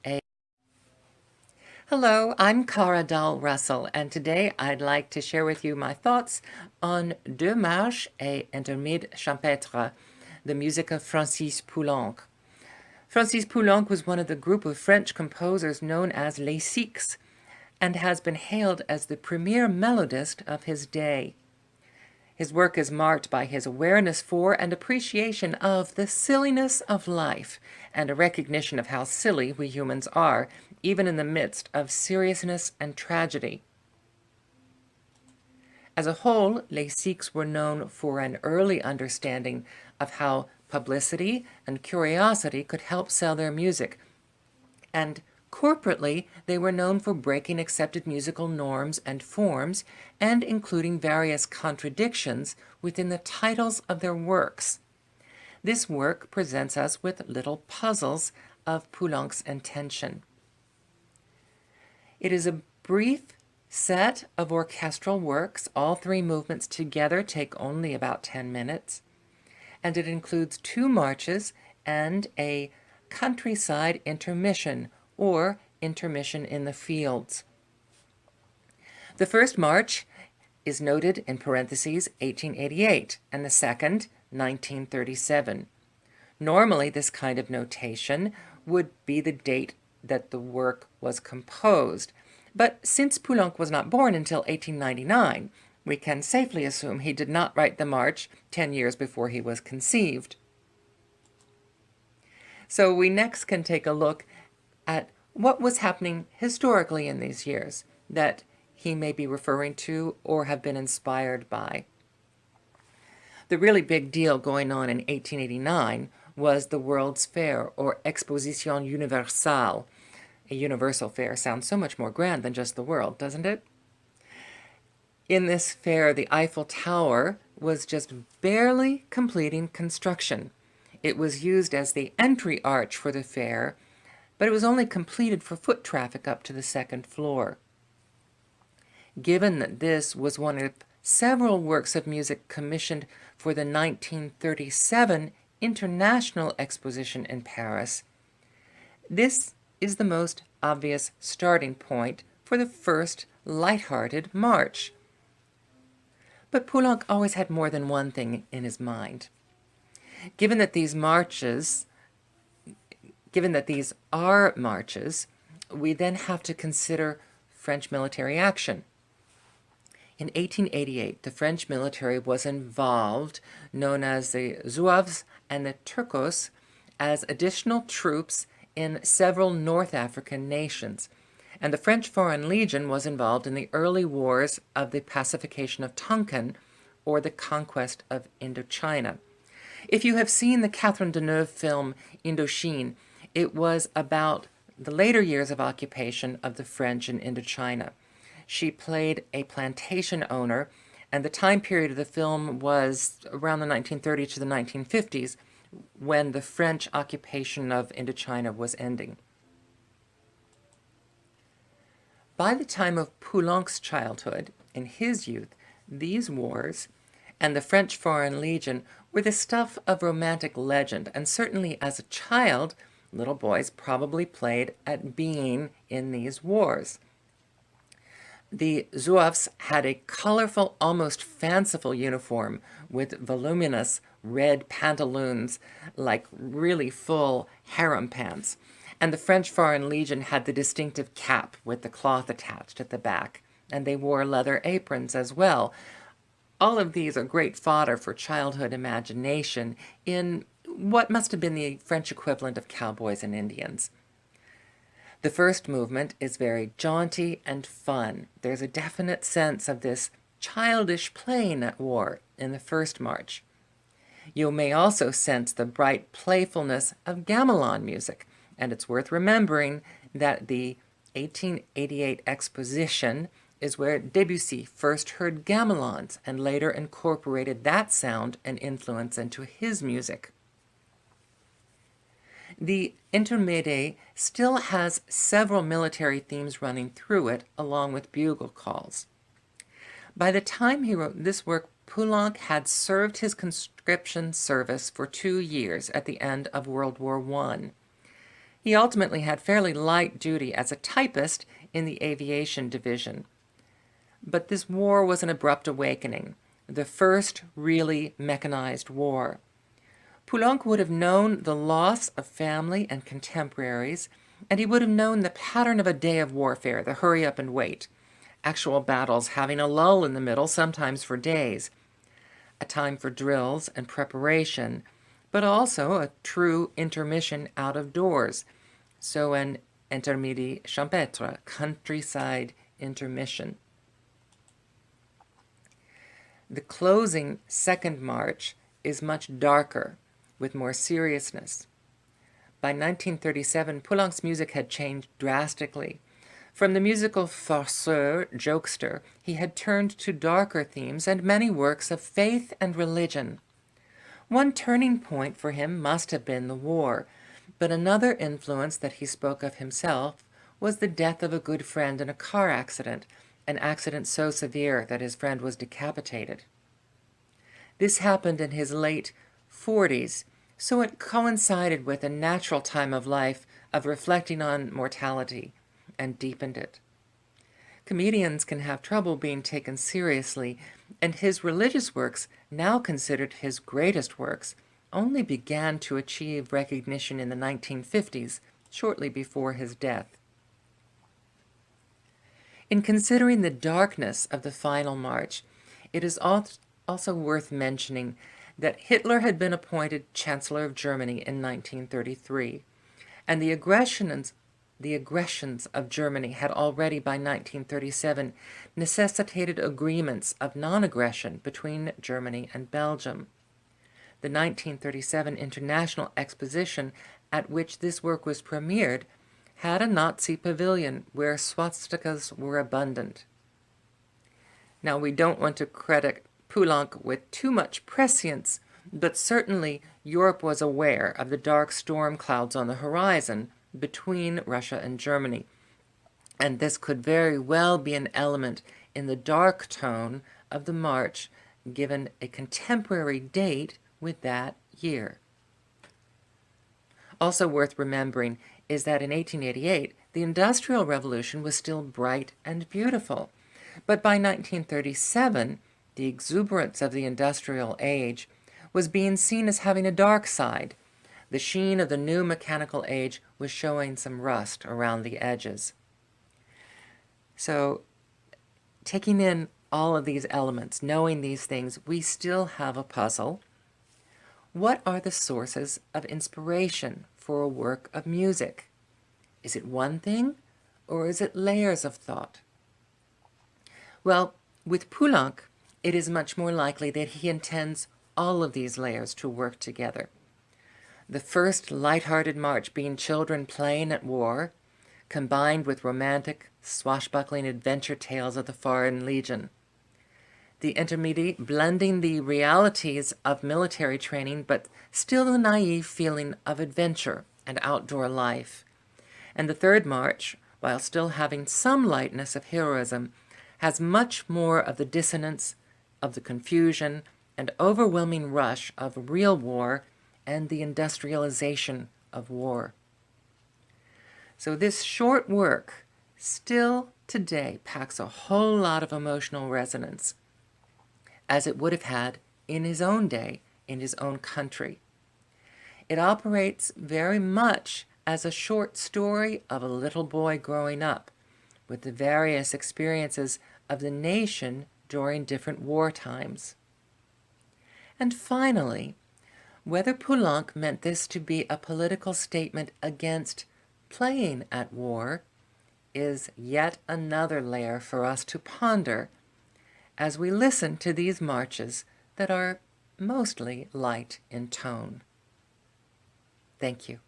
A. Hello, I'm Cara Dahl Russell, and today I'd like to share with you my thoughts on Deux marches et Intermede Champetre, the music of Francis Poulenc. Francis Poulenc was one of the group of French composers known as Les Six, and has been hailed as the premier melodist of his day. His work is marked by his awareness for and appreciation of the silliness of life, and a recognition of how silly we humans are, even in the midst of seriousness and tragedy. As a whole, Les Six were known for an early understanding of how publicity and curiosity could help sell their music, and corporately, they were known for breaking accepted musical norms and forms and including various contradictions within the titles of their works. This work presents us with little puzzles of Poulenc's intention. It is a brief set of orchestral works. All three movements together take only about 10 minutes, and it includes 2 marches and a countryside intermission, or intermission in the fields. The first march is noted in parentheses 1888, and the second, 1937. Normally, this kind of notation would be the date that the work was composed, but since Poulenc was not born until 1899, we can safely assume he did not write the march 10 years before he was conceived. So we next can take a look at what was happening historically in these years that he may be referring to or have been inspired by. The really big deal going on in 1889 was the World's Fair, or Exposition Universelle. A universal fair sounds so much more grand than just the world, doesn't it? In this fair, the Eiffel Tower was just barely completing construction. It was used as the entry arch for the fair, but it was only completed for foot traffic up to the 2nd floor. Given that this was one of several works of music commissioned for the 1937 International Exposition in Paris, this is the most obvious starting point for the first light-hearted march. But Poulenc always had more than one thing in his mind. Given that these are marches, we then have to consider French military action. In 1888, the French military was involved, known as the Zouaves and the Turcos, as additional troops in several North African nations, and the French Foreign Legion was involved in the early wars of the pacification of Tonkin, or the conquest of Indochina. If you have seen the Catherine Deneuve film Indochine, it was about the later years of occupation of the French in Indochina. She played a plantation owner, and the time period of the film was around the 1930s to the 1950s, when the French occupation of Indochina was ending. By the time of Poulenc's childhood, in his youth, these wars and the French Foreign Legion were the stuff of romantic legend, and certainly as a child, little boys probably played at being in these wars. The Zouaves had a colorful, almost fanciful uniform with voluminous red pantaloons, like really full harem pants. And the French Foreign Legion had the distinctive cap with the cloth attached at the back, and they wore leather aprons as well. All of these are great fodder for childhood imagination in what must have been the French equivalent of cowboys and Indians. The first movement is very jaunty and fun. There's a definite sense of this childish playing at war in the first march. You may also sense the bright playfulness of gamelan music, and it's worth remembering that the 1888 Exposition is where Debussy first heard gamelans and later incorporated that sound and influence into his music. The Intermede still has several military themes running through it, along with bugle calls. By the time he wrote this work, Poulenc had served his conscription service for 2 years at the end of World War I. He ultimately had fairly light duty as a typist in the aviation division. But this war was an abrupt awakening, the first really mechanized war. Poulenc would have known the loss of family and contemporaries, and he would have known the pattern of a day of warfare, the hurry up and wait, actual battles having a lull in the middle, sometimes for days, a time for drills and preparation, but also a true intermission out of doors, so an Intermede Champetre, countryside intermission. The closing second march is much darker, with more seriousness. By 1937, Poulenc's music had changed drastically. From the musical farceur, jokester, he had turned to darker themes and many works of faith and religion. One turning point for him must have been the war, but another influence that he spoke of himself was the death of a good friend in a car accident, an accident so severe that his friend was decapitated. This happened in his late 40s, so it coincided with a natural time of life of reflecting on mortality and deepened it. Comedians can have trouble being taken seriously, and his religious works, now considered his greatest works, only began to achieve recognition in the 1950s, shortly before his death. In considering the darkness of the final march, it is also worth mentioning that Hitler had been appointed Chancellor of Germany in 1933, and the aggressions of Germany had already by 1937 necessitated agreements of non-aggression between Germany and Belgium. The 1937 International Exposition, at which this work was premiered, had a Nazi pavilion where swastikas were abundant. Now, we don't want to credit Poulenc with too much prescience, but certainly Europe was aware of the dark storm clouds on the horizon between Russia and Germany, and this could very well be an element in the dark tone of the march, given a contemporary date with that year. Also worth remembering is that in 1888, the Industrial Revolution was still bright and beautiful, but by 1937, the exuberance of the industrial age was being seen as having a dark side. The sheen of the new mechanical age was showing some rust around the edges. So, taking in all of these elements, knowing these things, we still have a puzzle. What are the sources of inspiration for a work of music? Is it one thing, or is it layers of thought? Well, with Poulenc, it is much more likely that he intends all of these layers to work together. The first light-hearted march being children playing at war, combined with romantic, swashbuckling adventure tales of the Foreign Legion. The Intermede blending the realities of military training, but still the naive feeling of adventure and outdoor life. And the third march, while still having some lightness of heroism, has much more of the dissonance, of the confusion, and overwhelming rush of real war and the industrialization of war. So this short work still today packs a whole lot of emotional resonance, as it would have had in his own day, in his own country. It operates very much as a short story of a little boy growing up, with the various experiences of the nation during different war times. And finally, whether Poulenc meant this to be a political statement against playing at war is yet another layer for us to ponder as we listen to these marches that are mostly light in tone. Thank you.